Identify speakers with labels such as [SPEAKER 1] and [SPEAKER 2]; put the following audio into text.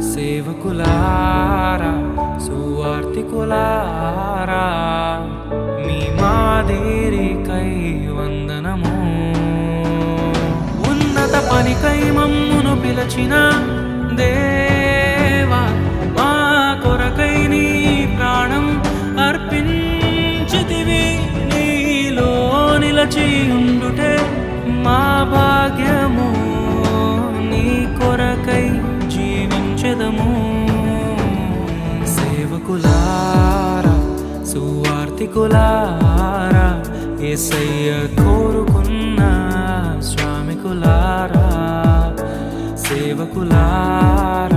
[SPEAKER 1] సేవకులారా సువార్తికులారా మీ మాదేరికై వందనము. ఉన్నత పనికై మమ్మును పిలచిన దేవా మా కొరకై నీ ప్రాణం అర్పించితివి. నీలో నిలచి ఉండుటే మా భాగ్యము. నీ కొరకై జీవించెదము. సేవకులారా సువార్తికులారా యేసయ్య కోరుకున్న శ్రామికులారా సేవకులారా